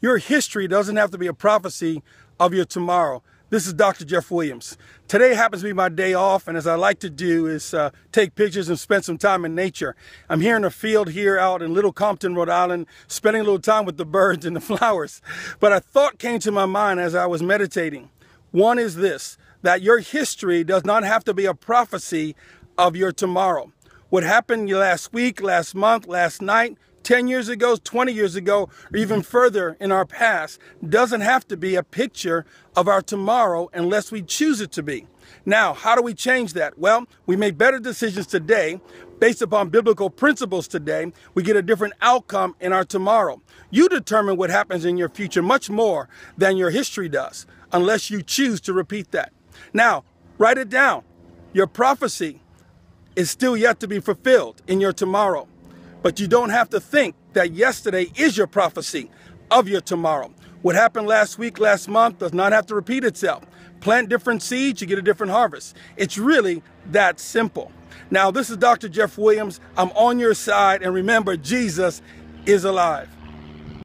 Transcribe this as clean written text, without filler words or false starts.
Your history doesn't have to be a prophecy of your tomorrow. This is Dr. Jeff Williams. Today happens to be my day off, and as I like to do is take pictures and spend some time in nature. I'm here in a field here out in Little Compton, Rhode Island, spending a little time with the birds and the flowers. But a thought came to my mind as I was meditating. One is this, that your history does not have to be a prophecy of your tomorrow. What happened last week, last month, last night, 10 years ago, 20 years ago, or even further in our past doesn't have to be a picture of our tomorrow unless we choose it to be. Now, how do we change that? Well, we make better decisions today based upon biblical principles today. We get a different outcome in our tomorrow. You determine what happens in your future much more than your history does, unless you choose to repeat that. Now, write it down. Your prophecy is still yet to be fulfilled in your tomorrow. But you don't have to think that yesterday is your prophecy of your tomorrow. What happened last week, last month does not have to repeat itself. Plant different seeds, you get a different harvest. It's really that simple. Now, this is Dr. Jeff Williams. I'm on your side, and remember, Jesus is alive.